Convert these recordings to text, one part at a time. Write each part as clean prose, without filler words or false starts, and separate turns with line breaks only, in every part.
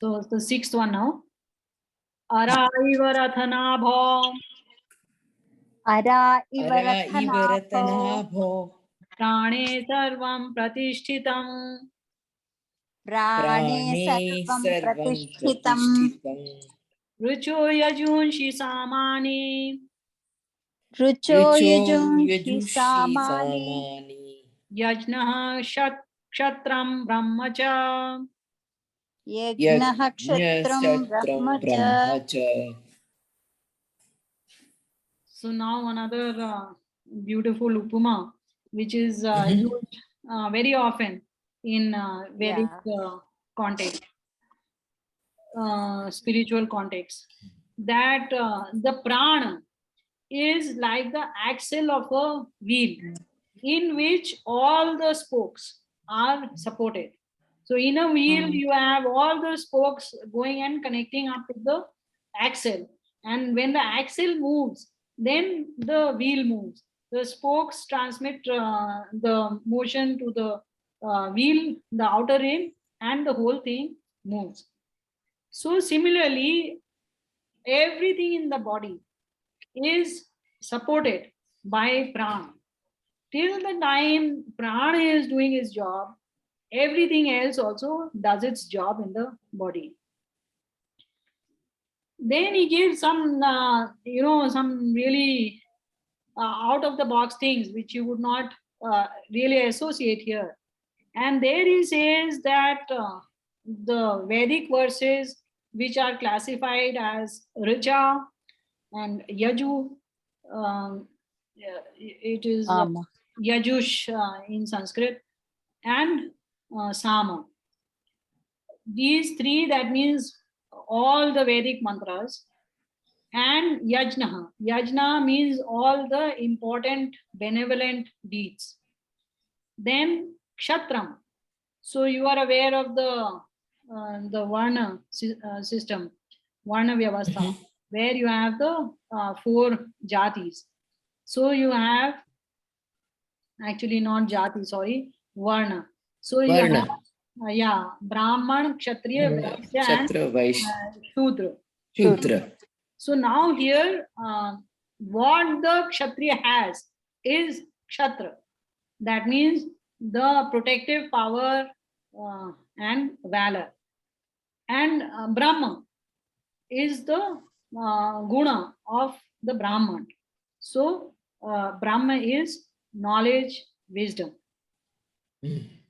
So the sixth one now. Ara iva rathanabho.
Ara
Ara
ivarathanabho.
ivarathanabho.
Prane sarvam pratishtitam.
Prane
Prane
sarvam
sarvam
pratishtitam.
pratishtitam.
Rucho yajunshi samani.
Rucho
Rucho
yajunshi
yajushi
samani.
samani.
Yajnaha kshatram brahmacha.
Yajnaha kshatram
Yajnashatram
brahmacha.
brahmacha.
So now another beautiful upama, which is used very often in Vedic context, spiritual context, that the prana is like the axle of a wheel in which all the spokes are supported. So in a wheel, you have all the spokes going and connecting up with the axle. And when the axle moves, then the wheel moves. The spokes transmit the motion to the wheel, the outer rim, and the whole thing moves. So similarly, everything in the body is supported by prana. Till the time prana is doing its job, everything else also does its job in the body. Then he gives some, some really out of the box things which you would not really associate here. And there he says that the Vedic verses, which are classified as Richa and Yaju, it is Yajush in Sanskrit, and Sama. These three, that means all the Vedic mantras, and Yajna. Yajna means all the important benevolent deeds. Then Kshatram. So you are aware of the Varna system, Varna Vyavastha, where you have the four jatis. So you have, actually not jati, sorry, Varna. So you have, Brahman, Kshatriya, Vaishya, and Shudra.
Shudra.
So now here, what the Kshatriya has is Kshatra. That means the protective power and valor. And Brahma is the guna of the Brahman. So Brahma is knowledge, wisdom.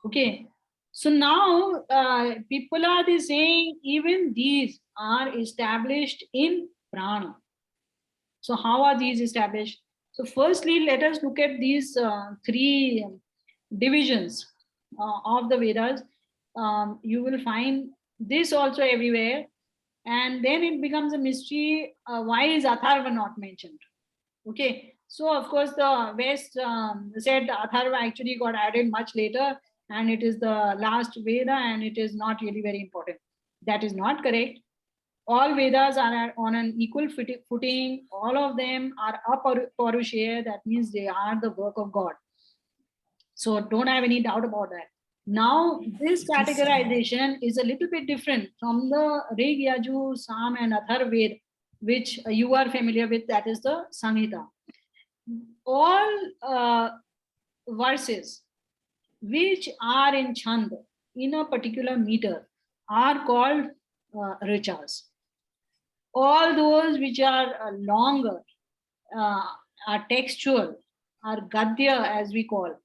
Okay. So now people are saying even these are established in prana. So how are these established? So firstly, let us look at these three divisions of the Vedas. You will find this also everywhere. And then it becomes a mystery. Why is Atharva not mentioned? Okay. So of course the West said Atharva actually got added much later, and it is the last Veda, and it is not really very important. That is not correct. All Vedas are on an equal footing. All of them are aparushaya. That means they are the work of God. So don't have any doubt about that. Now, this categorization is a little bit different from the Rig, Yaju, Sam, and Atharved, which you are familiar with. That is the Samhita. All verses which are in Chand, in a particular meter, are called Richas. All those which are longer, are textual, are Gadya as we call,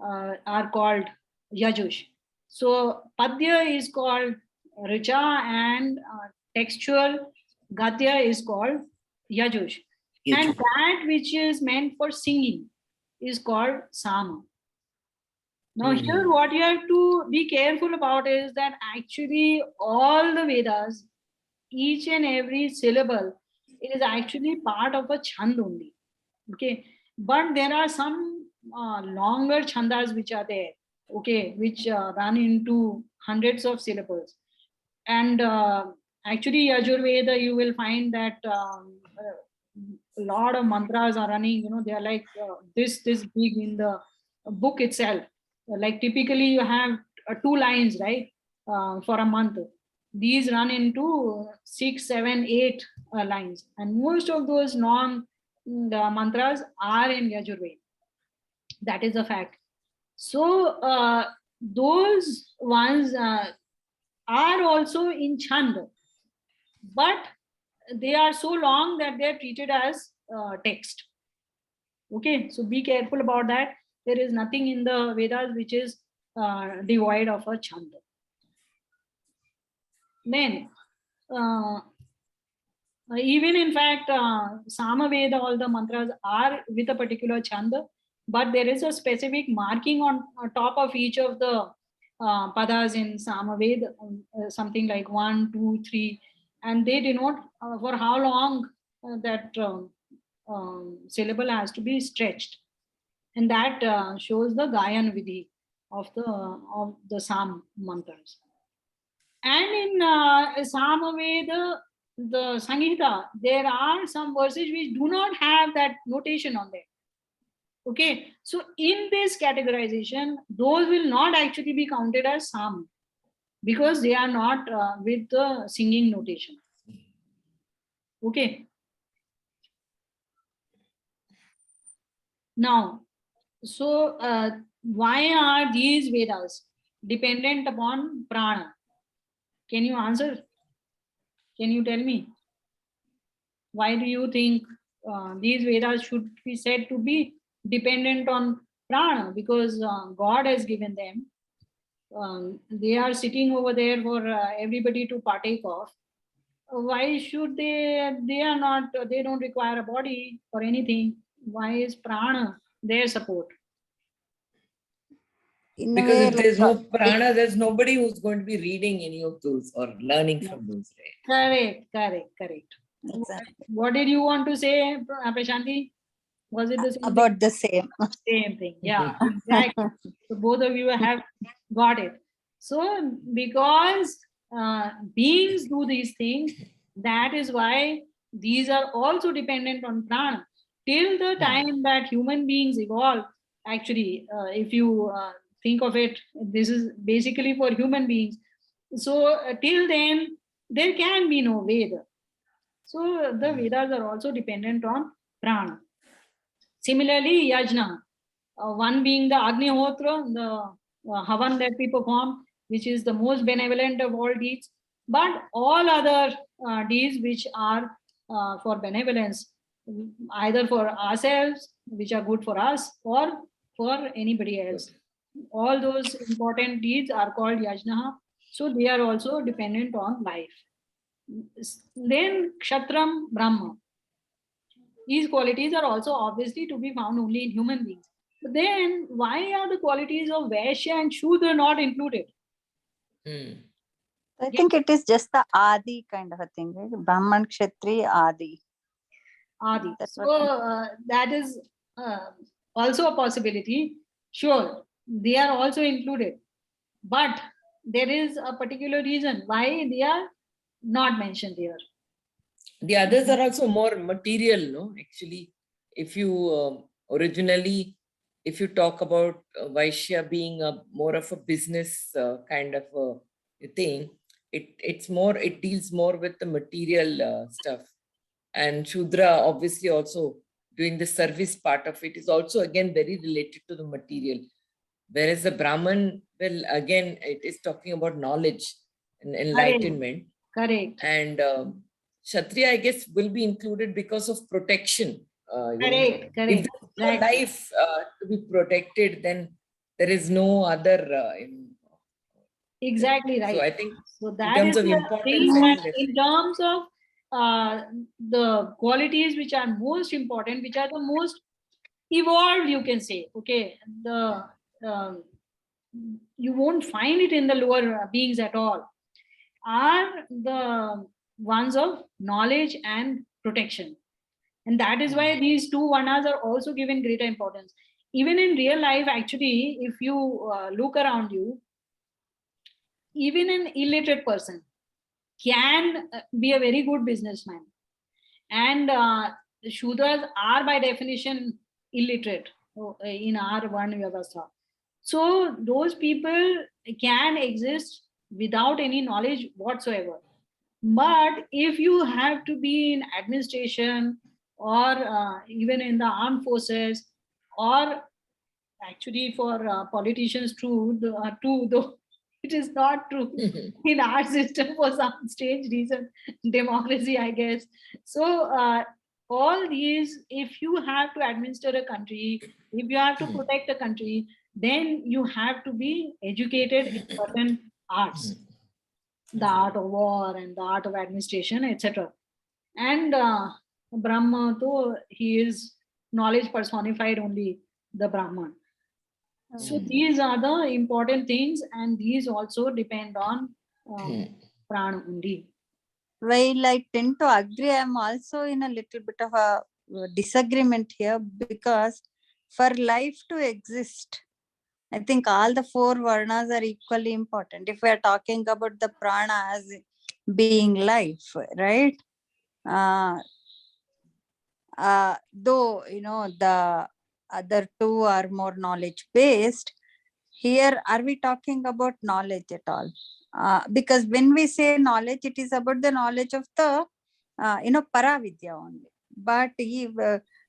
are called Yajush. So Padya is called Richa, and textual Gadya is called Yajush. And that which is meant for singing is called Sama. Now here what you have to be careful about is that actually all the Vedas, each and every syllable is actually part of a chand only. Okay, but there are some longer chandas which are there, okay, which run into hundreds of syllables. And actually Yajurveda, you will find that a lot of mantras are running, they are like this big in the book itself. Like typically you have two lines, right, for a month. these run into 6, 7, 8 lines, and most of those the mantras are in Yajurveda. That is a fact. So those ones are also in Chand, but they are so long that they are treated as text. Okay, so be careful about that. There is nothing in the Vedas which is devoid of a Chand. Then even in fact, Samaveda, all the mantras are with a particular chanda, but there is a specific marking on top of each of the padas in Samaveda, something like 1, 2, 3, and they denote for how long that syllable has to be stretched, and that shows the Gayan Vidhi of the Sam mantras. And in Samaveda, the Sanghita, there are some verses which do not have that notation on there. Okay, so in this categorization, those will not actually be counted as Sam because they are not with the singing notation. Okay. Now, so why are these Vedas dependent upon prana? Can you answer? Can you tell me? Why do you think these Vedas should be said to be dependent on prana? Because God has given them. They are sitting over there for everybody to partake of. Why should they? They are not. They don't require a body or anything. Why is prana their support?
In a
Because
way,
if there's
like,
no prana, there's nobody who's going to be reading any of those or learning from those, right?
Correct.
exactly.
What did you want to say, Prashanti? Was it the same thing?
About the same.
Same thing. Yeah, exactly. So both of you have got it. So because beings do these things, that is why these are also dependent on prana. Till the time that human beings evolve, actually, if you think of it, this is basically for human beings. So till then, there can be no Veda. So the Vedas are also dependent on prana. Similarly, yajna, one being the Agnihotra, the Havan that we perform, which is the most benevolent of all deeds, but all other deeds which are for benevolence, either for ourselves, which are good for us, or for anybody else. All those important deeds are called yajna, so they are also dependent on life. Then Kshatram Brahma. These qualities are also obviously to be found only in human beings. But then, why are the qualities of Vaishya and Shudra not included?
I think it is just the Adi kind of a thing, right? Brahman, Kshatri, Adi.
Adi. So that is also a possibility. Sure, they are also included. But there is a particular reason why they are not mentioned here.
The others are also more material, no? Actually, if you originally, if you talk about Vaishya being a more of a business kind of a thing, it deals more with the material stuff. And Shudra obviously also doing the service part of it is also again very related to the material. Whereas the Brahman, well, again, it is talking about knowledge and enlightenment.
Correct.
And Kshatriya, I guess, will be included because of protection.
Correct.
If there's no life to be protected, then there is no other.
Exactly right.
So I think
so
in
that
terms
is
of
the
importance,
thing that in terms of the qualities which are most important, which are the most evolved, you can say. Okay, the you won't find it in the lower beings at all. Are the ones of knowledge and protection, and that is why these two vanas are also given greater importance. Even in real life, actually, if you look around you, even an illiterate person can be a very good businessman. And Shudras are by definition illiterate in our Varna Vyavastha. So those people can exist without any knowledge whatsoever. But if you have to be in administration or even in the armed forces, or actually for politicians too, though it is not true in our system for some strange reason, democracy, I guess. So all these, if you have to administer a country, if you have to protect a country, then you have to be educated in certain arts, the art of war and the art of administration, etc. And Brahma, though he is knowledge personified, only the Brahman. So these are the important things, and these also depend on prana only.
While I tend to agree, I'm also in a little bit of a disagreement here, because for life to exist, I think all the four varnas are equally important. If we are talking about the prana as being life, right? Though, the other two are more knowledge based, here are we talking about knowledge at all? Because when we say knowledge, it is about the knowledge of the paravidya only. But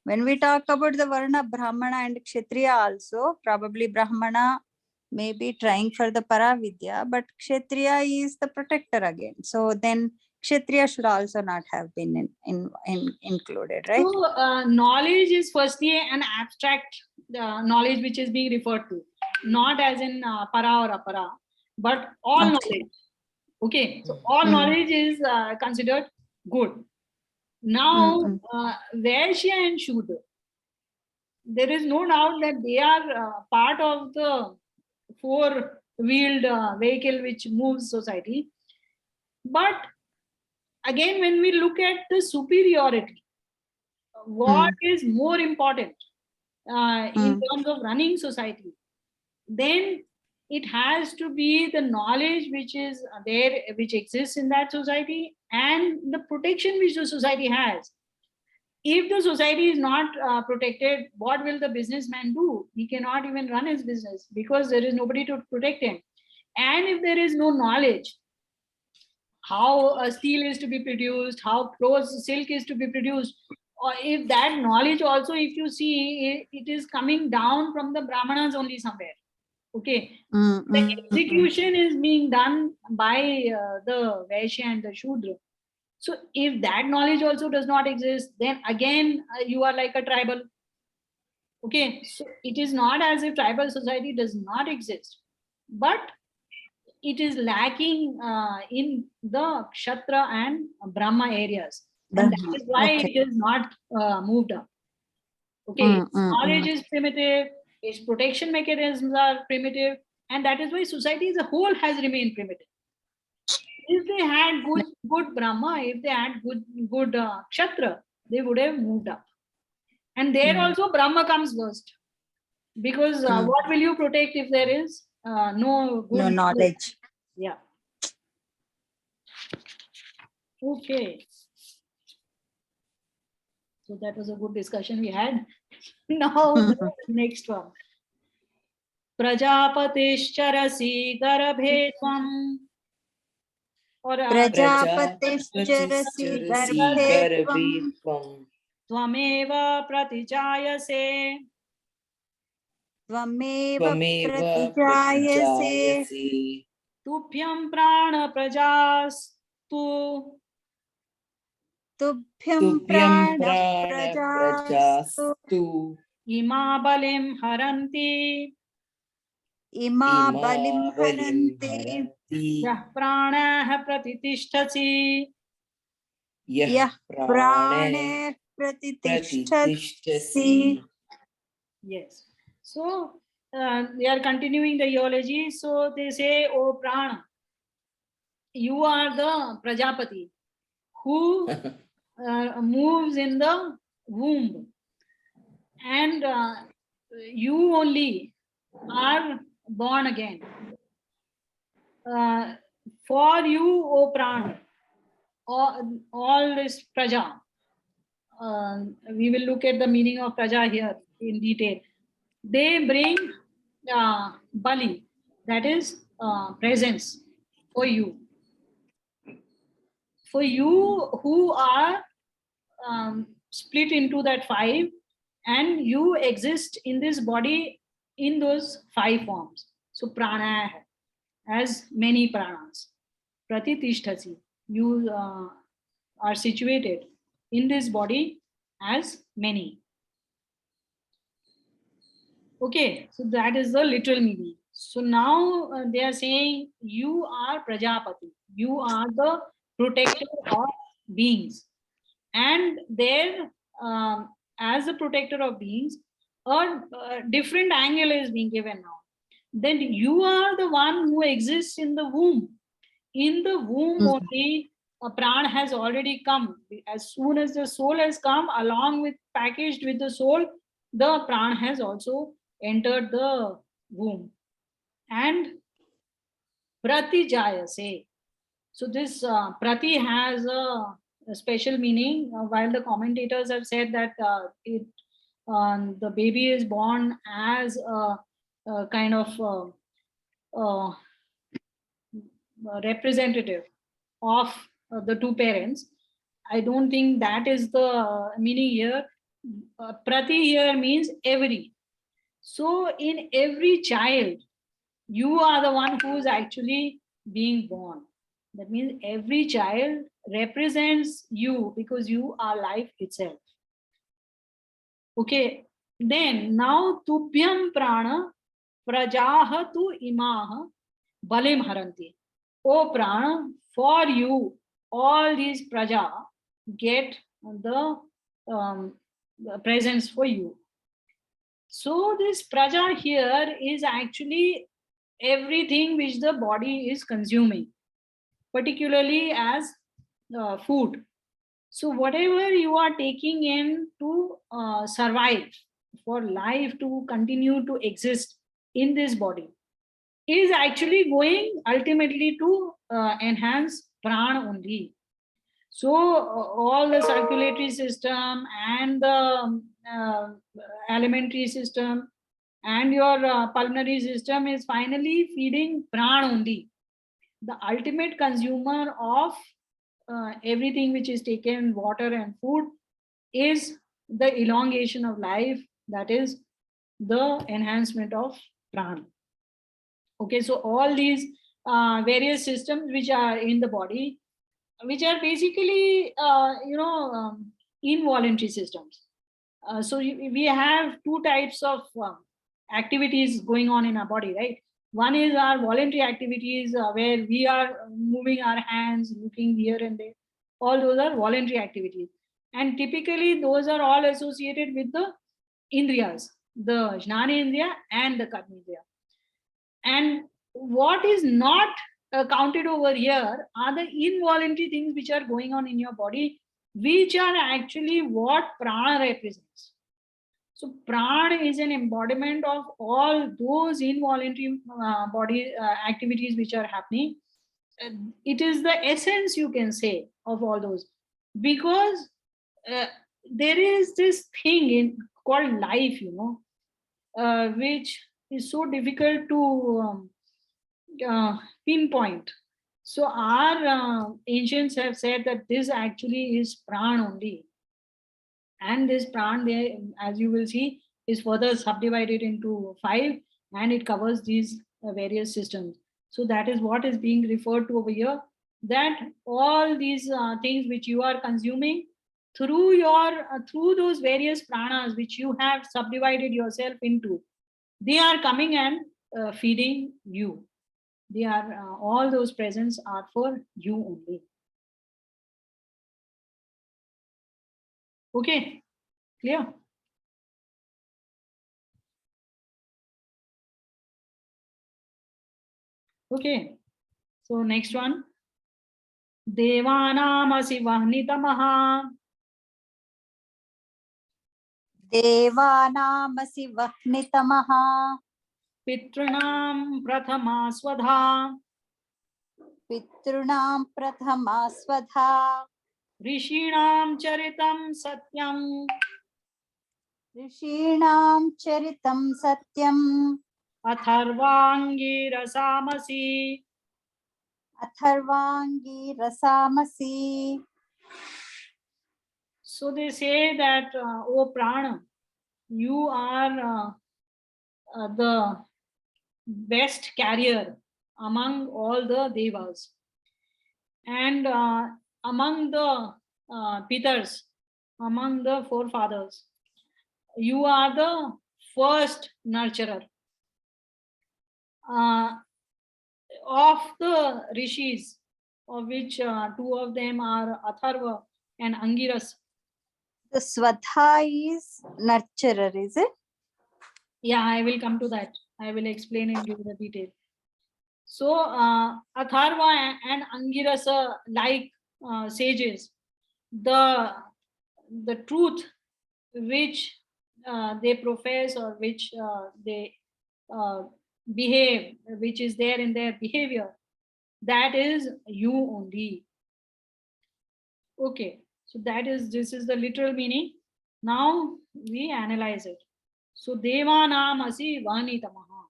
when we talk about the varna brahmana and kshatriya also, probably brahmana may be trying for the paravidya, but kshatriya is the protector again. So then kshatriya should also not have been included, right?
So knowledge is firstly an abstract knowledge which is being referred to, not as in para or apara, but all knowledge. Okay, so all knowledge is considered good. Now, Vaishya and Shudra, there is no doubt that they are part of the four-wheeled vehicle which moves society. But again, when we look at the superiority, what is more important in terms of running society, then it has to be the knowledge which is there, which exists in that society, and the protection which the society has. If the society is not protected, what will the businessman do? He cannot even run his business because there is nobody to protect him. And if there is no knowledge, how steel is to be produced, how clothes, silk is to be produced, or if that knowledge also, if you see, it is coming down from the brahmanas only somewhere. Okay, the execution is being done by the Vaishya and the Shudra. So if that knowledge also does not exist, then again you are like a tribal. Okay, so it is not as if tribal society does not exist, but it is lacking in the Kshatriya and Brahma areas, and that is why it is not moved up. Okay, knowledge is primitive, its protection mechanisms are primitive, and that is why society as a whole has remained primitive. If they had good Brahma, if they had good Kshatriya, they would have moved up. And there also Brahma comes first, because what will you protect if there is no good
knowledge?
Yeah. Okay. So that was a good discussion we had. Now the next one. Prajapatischarasi garbhe tvam. Or
Prajapatischarasi garbhe tvam.
Tvameva pratijayase.
Tvameva pratijayase.
Tubhyam prana prajastu.
Tubhyam prana prajastu.
Ima balim haranti.
Ima balim haranti.
Yah pranah pratitishthasi.
Yah praneh pratitishthasi.
Yes. So they are continuing the eulogy. So they say, "O Prana, you are the Prajapati who moves in the womb, and you only are born again. For you, O Prana, all this Praja." We will look at the meaning of Praja here in detail. They bring Bali, that is presence. for you. For you who are split into that five, and you exist in this body in those five forms. So prana has many pranas. Pratitishtasi, you are situated in this body as many. Okay, so that is the literal meaning. So now they are saying you are Prajapati, you are the protector of beings, and there, as the protector of beings, a different angle is being given now. Then you are the one who exists in the womb. In the womb only, a pran has already come. As soon as the soul has come, along with packaged with the soul, the pran has also entered the womb. And prati jayase. So this prati has a special meaning. While the commentators have said that the baby is born as a kind of representative of the two parents, I don't think that is the meaning here. Prati here means every. So in every child, you are the one who is actually being born. That means every child represents you because you are life itself. Okay. Then now tubhyam prana prajaha tu imaha balim haranti. O prana, for you, all these praja get the presents for you. So this praja here is actually everything which the body is consuming, particularly as food. So whatever you are taking in to survive, for life to continue to exist in this body, is actually going ultimately to enhance prana only. So all the circulatory system and the alimentary system and your pulmonary system is finally feeding prana only. The ultimate consumer of everything which is taken, water and food, is the elongation of life, that is the enhancement of prana. Okay, so all these various systems which are in the body, which are basically involuntary systems. We have two types of activities going on in our body, right? One is our voluntary activities, where we are moving our hands, looking here and there. All those are voluntary activities, and typically those are all associated with the indriyas, the jnanendriya and the karmendriya. And what is not counted over here are the involuntary things which are going on in your body, which are actually what prana represents. So prana is an embodiment of all those involuntary body activities which are happening. It is the essence, you can say, of all those, because uh, there is this thing in called life, which is so difficult to pinpoint. So our ancients have said that this actually is pran only, and this pran, there, as you will see, is further subdivided into five, and it covers these various systems. So that is what is being referred to over here. That all these things which you are consuming through your through those various pranas which you have subdivided yourself into, they are coming and feeding you. They are all those presents are for you only. Okay, clear? Okay, so next one. Devanamasi vahnitamah
देवानामसि वह्नितमः
pitranam prathama swadha
पितॄणां प्रथमा स्वधा
rishinam charitam satyam
ऋषीणां चरितं सत्यम्
atharvangi rasamasi
atharvangi rasamasi.
So they say that, oh Prana, you are the best carrier among all the devas, and among the Pitars, among the forefathers, you are the first nurturer. Of the rishis, of which two of them are Atharva and Angiras.
The Swadha is nurturer, is it?
Yeah, I will come to that. I will explain in the detail. So Atharva and Angirasa, like sages, the truth which they profess, or which they uh, behave, which is there in their behavior, that is you only. Okay, so this is the literal meaning. Now we analyze it. So Devanam asi Vanitamaha.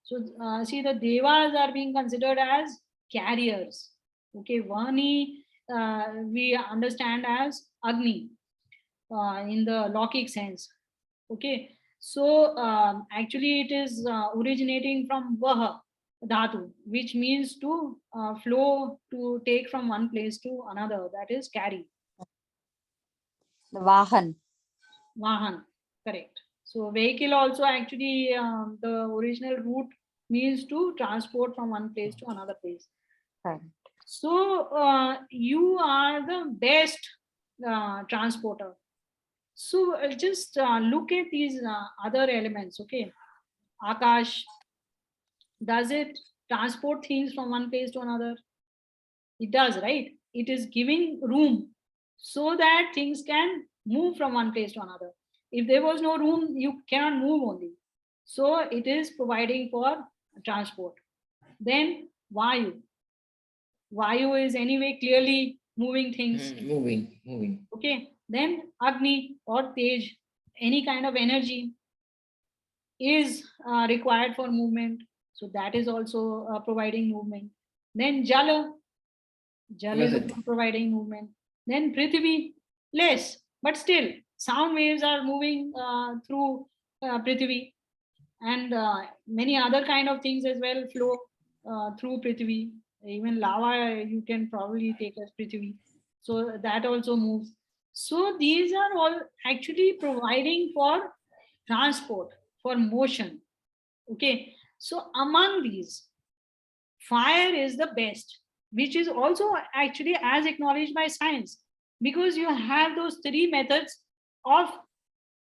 So see, the devas are being considered as carriers. Okay, Vani we understand as Agni in the Laukic sense. Okay, so actually it is originating from Vaha Dhatu, which means to flow, to take from one place to another, that is carry.
The Vahan.
Vahan, correct. So vehicle also actually the original root means to transport from one place to another place.
Correct.
So you are the best transporter. So just look at these other elements. Okay, Akash, does it transport things from one place to another? It does, right? It is giving room so that things can move from one place to another. If there was no room, you cannot move only. So it is providing for transport. Then Vayu. Vayu is anyway clearly moving things.
Moving.
Okay. Then Agni or Tej, any kind of energy is required for movement. So that is also providing movement. Then Jala, Jal is also providing movement. Then Prithvi, less, but still, sound waves are moving through Prithvi, and many other kind of things as well flow through Prithvi. Even lava you can probably take as Prithvi. So that also moves. So these are all actually providing for transport, for motion. Okay. So among these, fire is the best, which is also actually as acknowledged by science, because you have those three methods of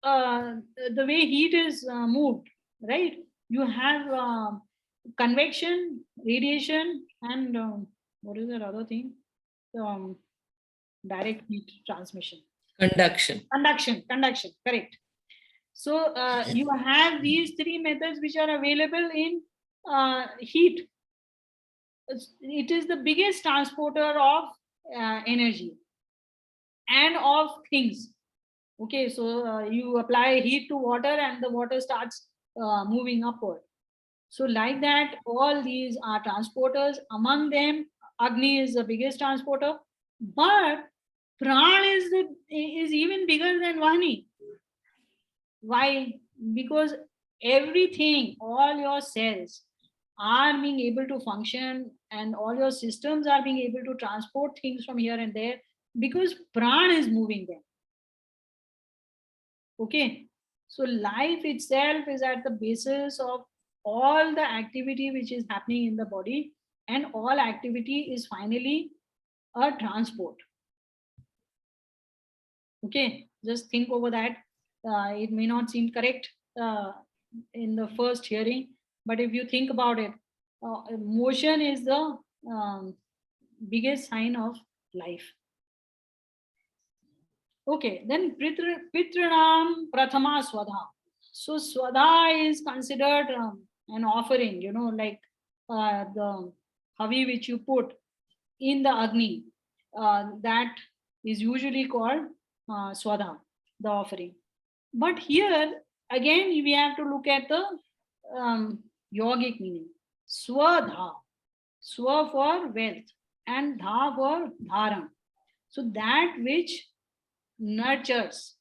the way heat is moved, right? You have convection, radiation, and what is that other thing? Um, Direct heat transmission. Conduction, correct. So you have these three methods which are available in heat. It is the biggest transporter of energy and of things. Okay, so you apply heat to water and the water starts moving upward. So like that, all these are transporters. Among them, Agni is the biggest transporter, but Pran is even bigger than Vani. Why? Because everything, all your cells are being able to function, and all your systems are being able to transport things from here and there, because Pran is moving them. Okay. So life itself is at the basis of all the activity which is happening in the body, and all activity is finally a transport. Okay, just think over that. It may not seem correct in the first hearing, but if you think about it, motion is the biggest sign of life. Okay, then Pitranam Prathama Swadha. So Swadha is considered an offering, like the havi which you put in the Agni. That is usually called Swadha, the offering. But here, again, we have to look at the yogic meaning. Swadha. Swa for wealth, and Dha for dharan. So that which nurtures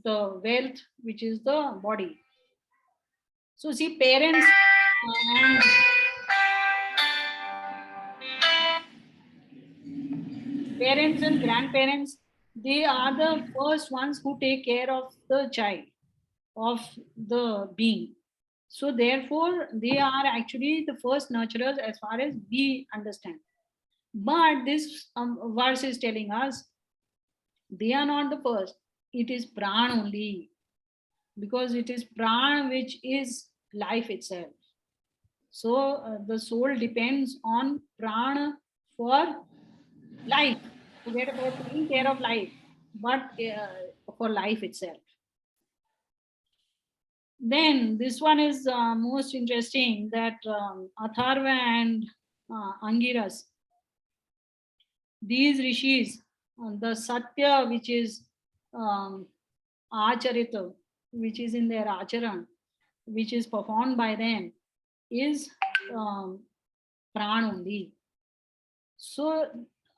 the wealth, which is the body. So see, and parents and grandparents, they are the first ones who take care of the child, of the being. So therefore, they are actually the first nurturers as far as we understand. But this verse is telling us they are not the first. It is pran only, because it is pran which is life itself. So the soul depends on prana for life. Forget about taking care of life, but for life itself. Then this one is most interesting, that Atharva and Angiras, these rishis, the Satya which is um, Acharita, which is in their Acharan, which is performed by them, is pran only. So,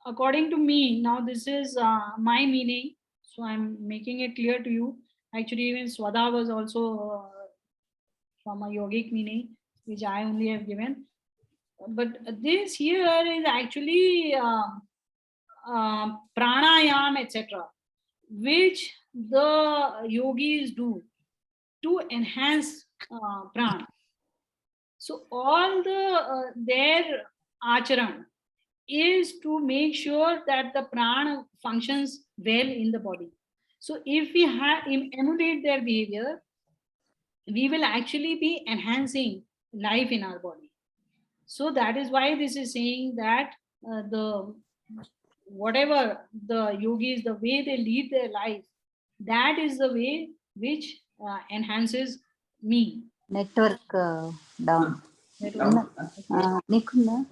according to me, now this is my meaning. So, I'm making it clear to you. Actually, even Swada was also from a yogic meaning, which I only have given. But this here is actually pranayam, etc., which the yogis do to enhance prana. So all their acharan is to make sure that the prana functions well in the body. So if we emulate their behavior, we will actually be enhancing life in our body. So that is why this is saying that the whatever the yogis, the way they lead their life, that is the way which enhances me.
Network down. Nikunda.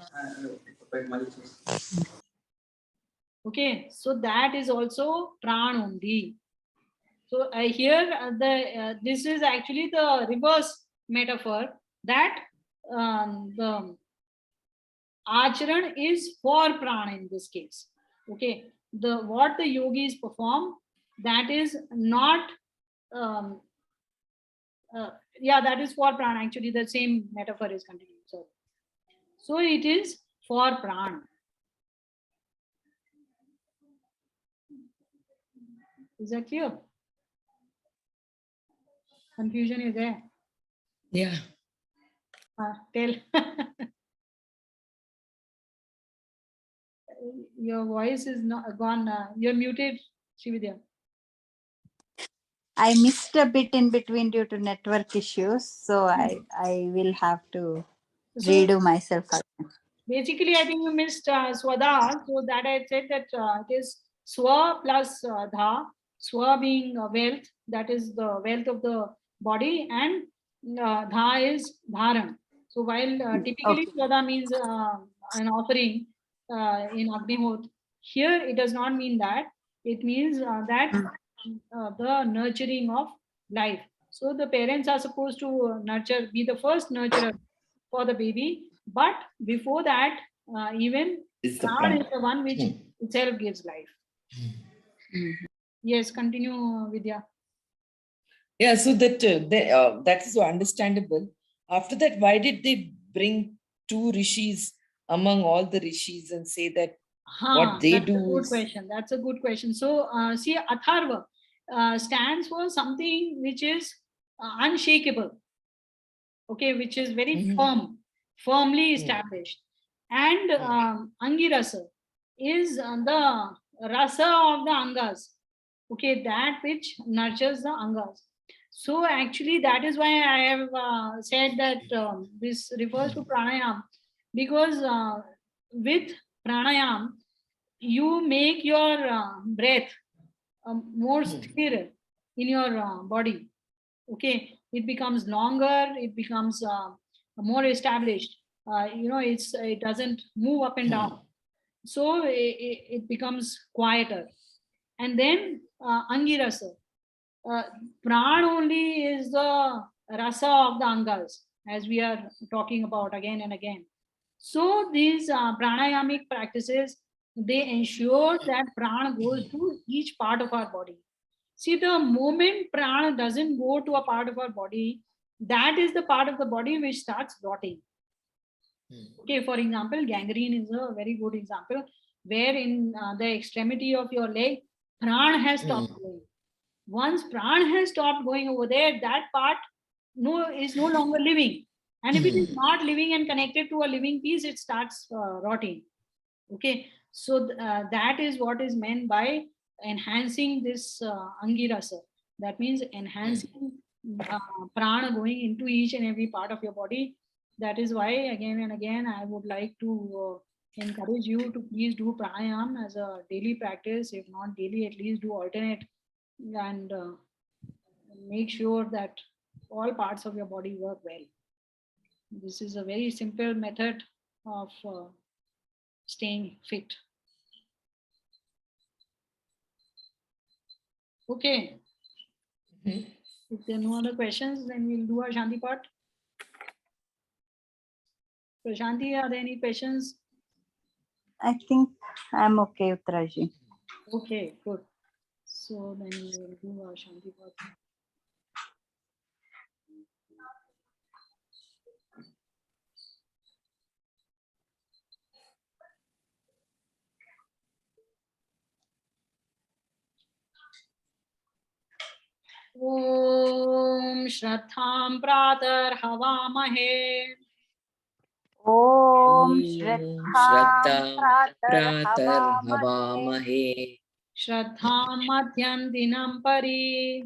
Okay, so that is also pran only. So here this is actually the reverse metaphor, that the acharan is for prana in this case. Okay, the what the yogis perform, that is not um, yeah, that is for prana. Actually, the same metaphor is continuing. So it is for prana. Is that clear? Confusion is there.
Yeah.
Tell. Your voice is not gone. You're muted, Shividya.
I missed a bit in between due to network issues, so I will have to
So
redo myself again.
basically, I think you missed Swada. So that I said that it is Swa plus Dha. Swa being wealth, that is the wealth of the body, and Dha is Dharan. So while typically
Okay.
Swada means an offering in Agnihot, here it does not mean that. It means that the nurturing of life. So the parents are supposed to nurture, be the first nurturer for the baby, but before that, even
Is the
God
pran.
is the one which itself gives life. Yes, continue, Vidya.
Yeah, so that is so understandable. After that, why did they bring two rishis among all the rishis and say that what they
That's a
do
good
is
question. That's a good question. So, see, Atharva stands for something which is unshakable, okay, which is very
Mhm.
firmly established. And Angirasa is the rasa of the Angas, okay, that which nurtures the Angas. So actually, that is why I have said that this refers to pranayam, because with pranayam, you make your breath more sthir in your body. Okay, it becomes longer, it becomes more established. It doesn't move up and down, so it becomes quieter. And then angirasa, uh, pran only is the rasa of the angas, as we are talking about again and again. So these pranayamic practices, they ensure that prana goes to each part of our body. See, the moment prana doesn't go to a part of our body, that is the part of the body which starts rotting. Okay, for example, gangrene is a very good example, where in the extremity of your leg, prana has stopped going. Once prana has stopped going over there, that part is no longer living. And if it is not living and connected to a living piece, it starts rotting. Okay, so that is what is meant by enhancing this angirasa. That means enhancing prana going into each and every part of your body. That is why again and again I would like to encourage you to please do pranayam as a daily practice. If not daily, at least do alternate, and make sure that all parts of your body work well. This is a very simple method of staying fit. Okay. If there are no other questions, then we'll do our Shanti part. Prashanti, are there any questions?
I think I'm okay, Uttaraji.
Okay, good. So then we will do our Shanti part. Om Shraddham Pratar Havamahe
Om
Shraddha Pratar
Havamahe.
Havamahe
Shraddham Madhyam Dinam Pari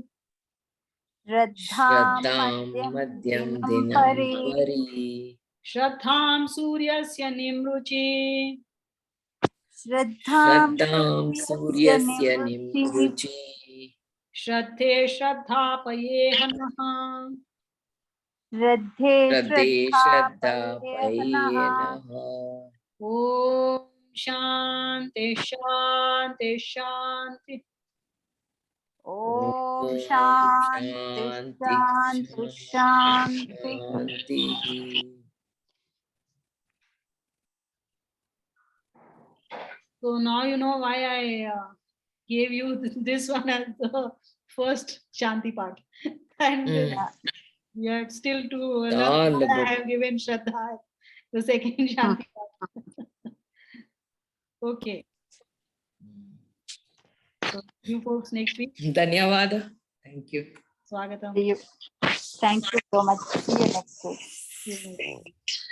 Shraddham Madhyam Dinam Pari
Shraddham Suryasya Nimruchi
Shraddham
Shraddham Suryasya Nimruchi
Shraddhe Shraddhapaye Hanaha
Shraddhe
Shraddhe Shraddha
Shraddha
Payena
Om Shanti Shanti Shanti.
Om Shanti Shanti Shanti.
Shanti.
So now you know why I gave you this one as the first Shanti part. And you have still to learn
All
why I
about-
have given Shraddha the second Shanti part. Okay. So see you folks next week.
Dhanyavada. Thank you.
Swagatam.
Thank you so much. See you next week.
See you next week.